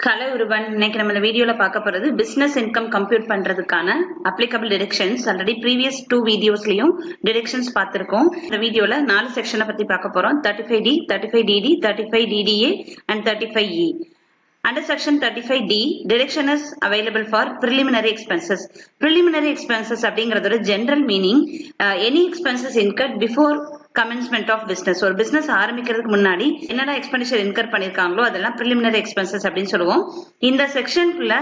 Hello everyone. இன்னைக்கு நம்ம இந்த வீடியோல பார்க்க போறது business income compute பண்றதுக்கான applicable deductions. Already previous 2 வீடியோஸ்லயும் deductions பார்த்திருக்கோம். இந்த வீடியோல 4 செக்ஷனை பத்தி பார்க்க போறோம். 35D, 35DD, 35DDA and 35E. Under section 35D, deduction is available for preliminary expenses. Preliminary expenses அப்படிங்கறதோட general meaning, any expenses incurred before commencement of business. ஒரு business ஆரம்பிக்கிறதுக்கு முன்னாடி என்னடா expenditure incur பண்ணிருக்காங்களோ அதெல்லாம் preliminary expenses அப்படின்னு சொல்லுவோம். இந்த செக்ஷனுக்குள்ள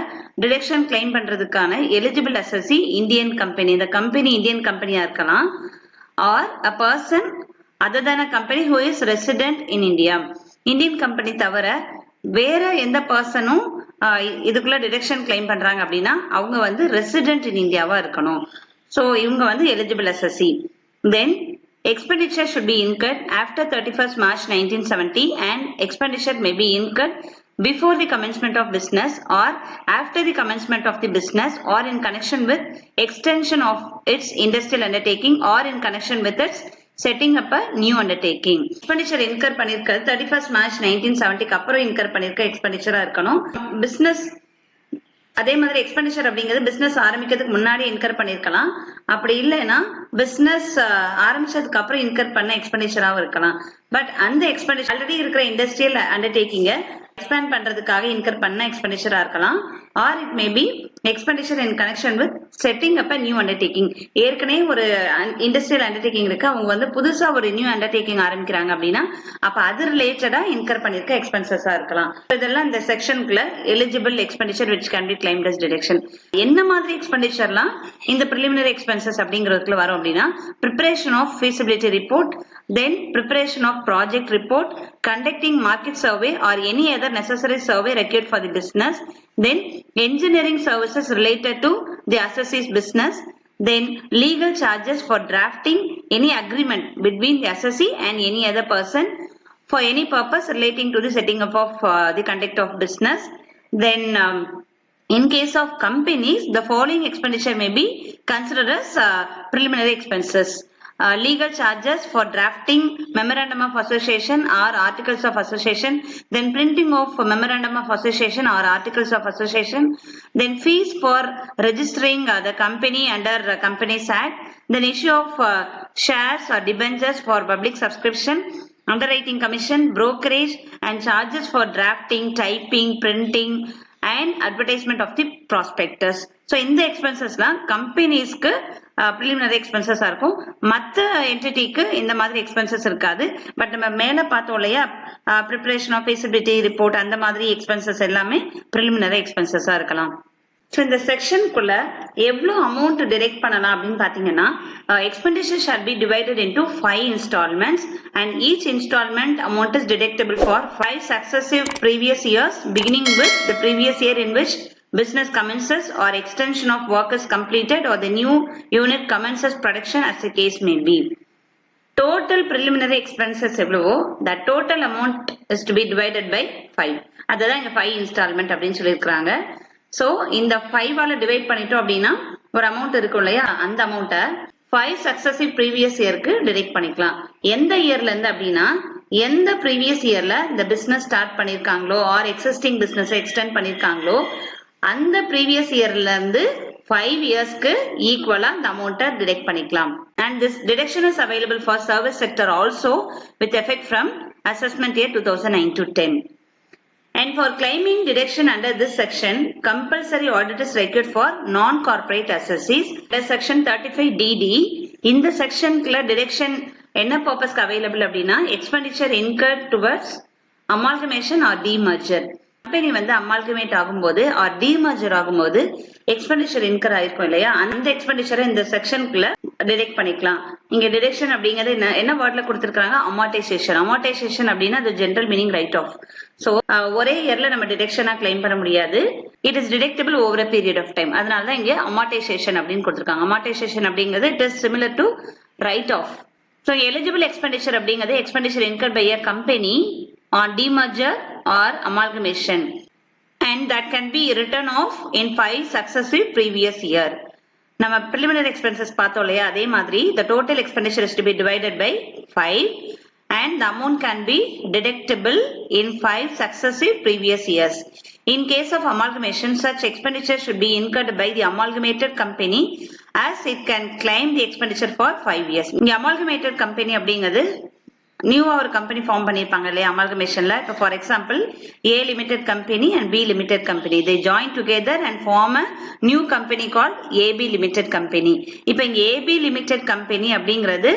deduction claim பண்றதுக்கான eligible assessee Indian company. இந்த company Indian company இருக்கலாம் or a person other than a company who is resident in India. Indian company தவிர வேற எந்த பர்சனும் இதுக்குள்ள டிடக்ஷன் கிளைம் பண்றாங்க அப்படின்னா அவங்க வந்து ரெசிடென்ட் இன் இந்தியாவா இருக்கணும். சோ இவங்க வந்து eligible அசஸி. Then expenditure should be incurred after 31st March 1970 and expenditure may be incurred before the commencement of business or after the commencement of the business or in connection with extension of its industrial undertaking or in connection with its setting up a new undertaking. Expenditure incur பண்ணிருக்கிறது 31st March 1970 க்கு அப்புறம் incur பண்ணிருக்க எக்ஸ்பெண்டிச்சரா இருக்கணும். business அதே மாதிரி expenditure அப்படிங்கிறது business ஆரம்பிக்கிறதுக்கு முன்னாடி in her பண்ணிருக்கலாம். அப்படி இல்லைன்னா பிசினஸ் ஆரம்பிச்சதுக்கு அப்புறம் இன்கர் பண்ண எக்ஸ்பெண்டிச்சராகவும் இருக்கலாம். பட் அந்த எக்ஸ்பெண்டிச்சர் ஆல்ரெடி இருக்கிற இண்டஸ்ட்ரியல் அண்டர்டேக்கிங்க எக்ஸ்பேண்ட் பண்றதுக்காக இன்கர் பண்ண எக்ஸ்பெண்டிச்சரா இருக்கலாம். R it may be expenditure in connection with setting up new undertaking. ஏற்கனவே ஒரு இண்டஸ்ட்ரியல் அண்டர்டேக்கிங் இருக்கு, அவங்க வந்து புதுசா ஒரு நியூ அண்டர்டேக்கிங் ஆரம்பிக்கிறாங்க அப்படின்னா அப்ப அது ரிலேட்டடா இன்கர் பண்ணிருக்க எக்ஸ்பென்சஸா இருக்கலாம். இதெல்லாம் இந்த செக்ஷனுக்குள்ள eligible expenditure which can be claimed as deduction. என்ன மாதிரி எக்ஸ்பெண்டிச்சர்லாம் இந்த preliminary expenses அப்படிங்கிறதுக்குள்ள வரும் அப்படின்னா preparation of feasibility report, then preparation of project report, conducting market survey or any other necessary survey required for the business, then engineering services related to the assessee's business, then legal charges for drafting any agreement between the assessee and any other person for any purpose relating to the setting up of the conduct of business. Then in case of companies, the following expenditure may be considered as preliminary expenses. Legal charges for drafting memorandum of association or articles of association, then printing of memorandum of association or articles of association, then fees for registering the company under Companies Act, then issue of shares or debentures for public subscription, underwriting commission, brokerage and charges for drafting, typing, printing and advertisement of the prospectus. So இந்த எக்ஸ்பென்சஸ்லாம் கம்பெனிஸ்க்கு preliminary expenses இருக்கும். மற்ற என்டிட்டிக்கு இந்த மாதிரி expenses இருக்காது. But நம்ம மேல பார்த்தோம் இல்லையா, ப்ரிப்பரேஷன் ஆஃப் feasibility ரிப்போர்ட் அந்த மாதிரி எக்ஸ்பென்சஸ் எல்லாமே preliminary expenses இருக்கலாம். ஸோ இந்த செக்ஷனுக்குள்ள எவ்வளவு அமௌண்ட் டிடெக்ட் பண்ணலாம் அப்படின்னு பாத்தீங்கன்னா, expenditure shall be divided into 5 installments and each installment amount is deductible for 5 successive previous years beginning with the previous year in which business commences or extension of work is completed or the new unit commences production as the case may be. Total preliminary expenses எவ்வளவோ that total amount is to be divided by 5. அதுதான் இங்க 5 installment அப்படின்னு சொல்லியிருக்கிறாங்க. So இந்த 5 ஆல divide பண்ணிட்டோம் அப்படின்னா ஒரு அமௌண்ட் இருக்கும் இல்லையா, அந்த அமௌண்ட்டை 5 சக்சசிவ் ப்ரீவியஸ் இயருக்கு டிடெக்ட் பண்ணிக்கலாம். எந்த இயர்ல இருந்து அப்படின்னா எந்த ப்ரீவியஸ் இயர்ல இந்த பிசினஸ் ஸ்டார்ட் பண்ணிருக்காங்களோ ஆர் எக்ஸிஸ்டிங் பிசினஸ் எக்ஸ்டெண்ட் பண்ணிருக்காங்களோ அந்த ப்ரீவியஸ் இயர்ல இருந்து 5 இயர்ஸ்க்கு ஈக்குவலா இந்த அமௌண்ட்டை டிடெக்ட் பண்ணிக்கலாம். And this deduction is available for service sector also with effect from assessment year 2009 to 10. And for claiming deduction under this section, compulsory audit is required for non-corporate assessees. Under section 35DD, in the section deduction என்ன purpose available அப்படின்னா expenditure incurred towards amalgamation or demerger. Company வந்து amalgamate ஆகும்போது R demerger ஆகும்போது expenditure in her ஆயிருக்கும் இல்லையா, அந்த எக்ஸ்பெண்டிச்சரை இந்த செக்ஷனுக்குள்ள detect பண்ணிக்கலாம். இங்க டிடெக்ஷன் அப்படிங்கிறது என்ன வேர்ட்ல கொடுத்திருக்காங்க, அமார்டைசேஷன். அமார்டைசேஷன் அப்படின்னா அது general meaning write off. So ஒரே இயர்ல நம்ம டிடெக்ஷனா கிளைம் பண்ண முடியாது. It is deductible over a period of time. அதனாலதான் இங்க அமார்டைசேஷன் அப்படின்னு கொடுத்திருக்காங்க. அமார்டைசேஷன் அப்படிங்கிறது it is similar to write off. So eligible expenditure அப்படிங்கிறது expenditure incurred by a company on demerger or amalgamation and that can be written off in 5 successive previous year. நம்ம preliminary expenses பார்த்தோம் இல்லையா, அதே மாதிரி the total expenditure is to be divided by 5 and the amount can be deductible in 5 successive previous years. In case of amalgamation, such expenditure should be incurred by the amalgamated company as it can claim the expenditure for 5 years. இங்க amalgamated company அப்படிங்கிறது நியூவா ஒரு company form பண்ணிருப்பாங்க இல்லையா அமால்கமேஷன்ல. இப்போ for example A limited company and B limited company they join together and form a new company called AB limited company. இப்போ இங்க AB limited company அப்படிங்கிறது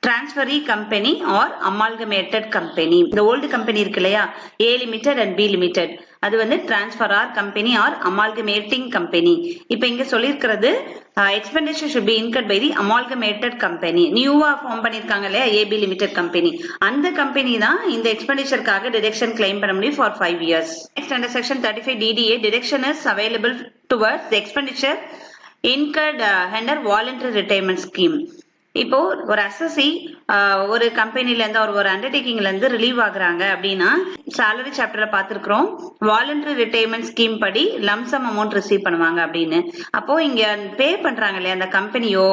transferee company or amalgamated company. இந்த old company இருக்கு இல்லையா A limited and B limited அது வந்து transferor company or amalgamating company. இப்போ இங்க சொல்லிருக்கிறது expenditure should be incurred by the amalgamated company. நியூவா ஃபார்ம் பண்ணிருக்காங்க இல்லையா AB limited company. அந்த கம்பெனி தான் இந்த எக்ஸ்பெண்டிச்சர்க்காக டிடக்ஷன் கிளைம் பண்ண முடியும் for 5 years. Next under section 35 DDA deduction is available towards the expenditure incurred under voluntary retirement scheme. இப்போ ஒரு அசசி ஒரு கம்பெனில இருந்து ஒரு அண்டர்டேக்கிங்ல இருந்து ரிலீவ் ஆகுறாங்க அப்படின்னா salary சாப்டர்ல பாத்துக்கிறோம் வாலண்டரி ரிட்டையர்மெண்ட் ஸ்கீம் படி லம்சம் அமௌண்ட் ரிசீவ் பண்ணுவாங்க அப்படின்னு. அப்போ இங்க பே பண்றாங்க இல்லையா அந்த கம்பெனியோ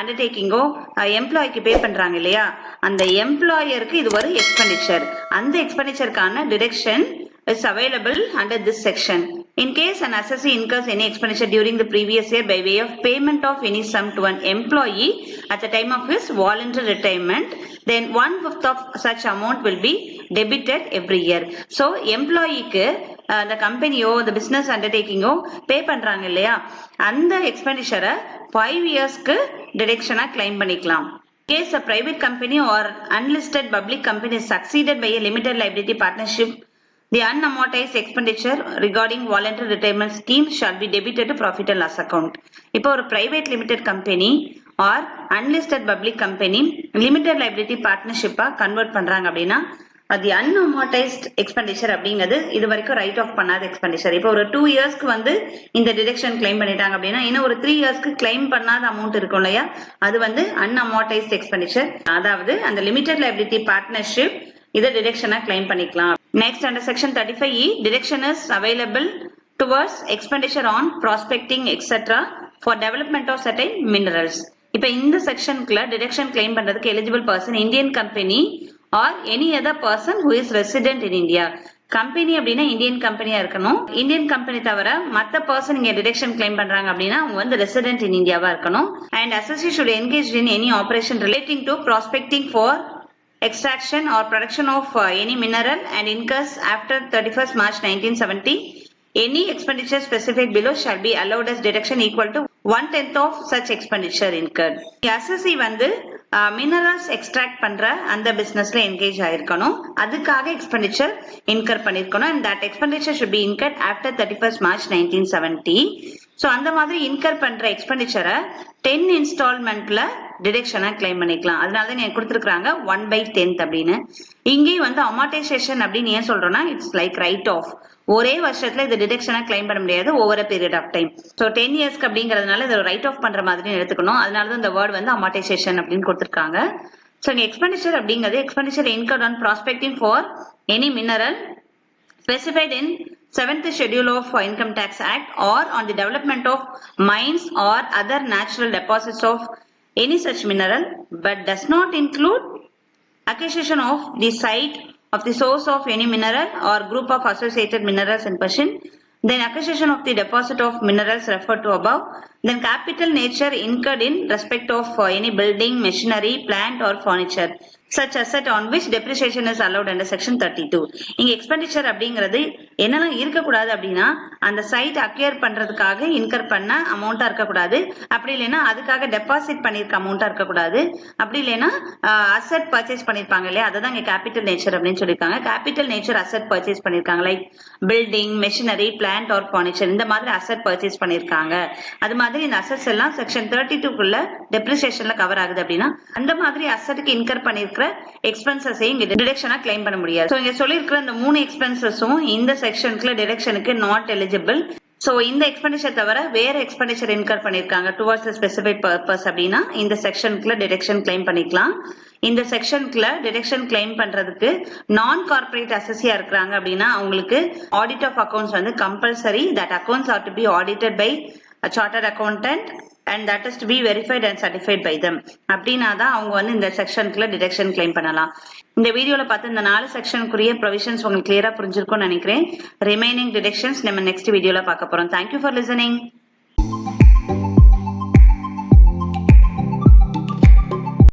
அண்டர்டேக்கிங்கோ எம்ப்ளாய்க்கு பே பண்றாங்க இல்லையா அந்த எம்ப்ளாயருக்கு இது ஒரு எக்ஸ்பெண்டிச்சர். அந்த எக்ஸ்பெண்டிச்சருக்கான deduction is available under this section. In case an assessee incurs any expenditure during the previous year by way of payment of any sum to an employee at the time of his voluntary retirement, then 1/5 of such amount will be debited every year. So employee க்கு அந்த கம்பெனியோ the business undertakingோ பே பண்றாங்க இல்லையா அந்த எக்ஸ்பெண்டிச்சரை 5 இயர்ஸ்க்கு டிடக்ஷனா claim பண்ணிக்கலாம். In case a private company or unlisted public company is succeeded by a limited liability partnership, the unamortized expenditure regarding voluntary retirement scheme shall be debited to profit and loss account. இப்போ ஒரு private limited company or unlisted public company limited liability partnership convert பண்றாங்க அப்படின்னா அது unamortized expenditure அப்படிங்கிறது இது வரைக்கும் right of பண்ணாத expenditure. இப்போ ஒரு 2 இயர்ஸ்க்கு வந்து இந்த டிடக்ஷன் கிளைம் பண்ணிட்டாங்க அப்படின்னா இன்னும் ஒரு 3 இயர்ஸ்க்கு கிளைம் பண்ணாத அமௌண்ட் இருக்கும் இல்லையா அது வந்து unamortized expenditure. அதாவது அந்த limited liability partnership இதை டிடக்ஷனா கிளைம் பண்ணிக்கலாம். Next under section 35E deduction is available towards expenditure on prospecting etc for development of certain minerals. இப்போ இந்த செக்ஷன்க்குள்ள டிடக்ஷன் கிளைம் பண்றதுக்கு eligible person Indian company or any other person who is resident in India. Company அப்படின்னா Indian கம்பெனியா இருக்கணும். Indian company தவிர மத்த person இங்க deduction claim பண்றாங்க அப்படின்னா அவங்க வந்து ரெசிடென்ட் இன் இந்தியாவா இருக்கணும். And associate should engage in any operation relating to prospecting for extraction or production of any mineral and incurs after 31st March 1970. Any expenditure specified below shall be allowed as deduction equal to 1/10 of such expenditure incurred. SSC வந்து minerals extract பண்ற அந்த பிசினஸ்ல engage ஆயிருக்கணும். அதுக்காக expenditure in her பண்ணிருக்கணும். and that expenditure should be incurred after 31st March 1970. So அந்த மாதிரி in her பண்ற எக்ஸ்பெண்டிச்சரை 10 இன்ஸ்டால்மெண்ட்ல டிடக்ஷனா கிளைம் பண்ணிக்கலாம். அதனாலதான் நீங்க கொடுத்துருக்காங்க 1/10 அப்படின்னு. இங்கேயும் வந்து அமார்டைசேஷன் அப்படின்னு ஏன் சொல்றோம்னா இட்ஸ் லைக் ரைட் ஆஃப். ஒரே வருஷத்துல இது டிடக்ஷனா கிளைம் பண்ண முடியாது over period of time. So 10 இயர்ஸ்க்கு அப்படிங்கறதுனால இது ரைட் ஆஃப் பண்ற மாதிரி எடுத்துக்கணும். அதனாலதான் இந்த வேர்ட் வந்து அமார்டைசேஷன் அப்படின்னு கொடுத்துருக்காங்க. ஸோ எக்ஸ்பெண்டிச்சர் அப்படிங்கிறது expenditure incurred on prospecting for any mineral specified in 7th schedule of Income Tax Act or on the development of mines or other natural deposits of any such mineral but does not include acquisition of the site of the source of any mineral or group of associated minerals in question, then acquisition of the deposit of minerals referred to above, then capital nature incurred in respect of any building, machinery, plant or furniture, such asset on which depreciation is allowed under section 32. இங்க expenditure அப்படிங்கிறது என்னெல்லாம் இருக்கக்கூடாது அப்படின்னா அந்த side அக்யர் பண்றதுக்காக in her பண்ண அமௌண்டா இருக்கக்கூடாது. அப்படி இல்லைன்னா அதுக்காக டெபாசிட் பண்ணிருக்க அமௌண்டா இருக்கக்கூடாது. அப்படி இல்லைன்னா அசெட் பர்ச்சேஸ் பண்ணிருப்பாங்க இல்லையா அதுதான் இங்க கேபிட்டல் நேச்சர் அப்படின்னு சொல்லியிருக்காங்க. கேபிட்டல் நேச்சர் அசெட் பர்ச்சேஸ் பண்ணிருக்காங்க like building, machinery, plant or furniture இந்த மாதிரி அசெட் பர்ச்சேஸ் பண்ணிருக்காங்க. அது மாதிரி இந்த அசெட்ஸ் எல்லாம் செக்ஷன் 32க்குள்ள டெப்ரிசியேஷன்ல கவர் ஆகுது அப்படின்னா அந்த மாதிரி அசெட்டுக்கு இன்கர் பண்ணிருக்க எக்ஸ்பென்சஸ் இங்க டிடக்ஷனா கிளைம் பண்ண முடியாது. சோ இங்க சொல்லிருக்கிற இந்த 3 எக்ஸ்பென்சஸும் இந்த செக்ஷனுக்குள்ள டிடக்ஷனுக்கு நாட் எலிஜிபிள். சோ இந்த எக்ஸ்பெண்டிச்சர் தவிர வேற எக்ஸ்பெண்டிச்சர் இன்கர் பண்ணிருக்காங்க டுவர்ட்ஸ் ஸ்பெசிஃபைட் பர்பஸ் அப்படின்னா இந்த செக்ஷனுக்குள்ள டிடக்ஷன் கிளைம் பண்ணிக்கலாம். இந்த செக்ஷனுக்குள்ள டிடக்ஷன் கிளைம் பண்றதுக்கு நான் கார்பரேட் அசஸியா இருக்கிறாங்க அப்படின்னா அவங்களுக்கு ஆடிட் ஆஃப் அக்கவுண்ட்ஸ் வந்து compulsory. That accounts are to be audited by a chartered accountant and that is to be verified and certified by them. அப்படினா தான் அவங்க வந்து இந்த செக்ஷனுக்குள்ள டிடக்ஷன் claim பண்ணலாம். இந்த வீடியோல பார்த்து இந்த 4 செக்ஷனுக்குரிய ப்ரொவிஷன்ஸ் உங்களுக்கு கிளியரா புரிஞ்சிருக்கும்னு நினைக்கிறேன். ரிமைனிங் டிடக்ஷன்ஸ் நம்ம நெக்ஸ்ட் வீடியோல பார்க்க போறோம். Thank you for listening.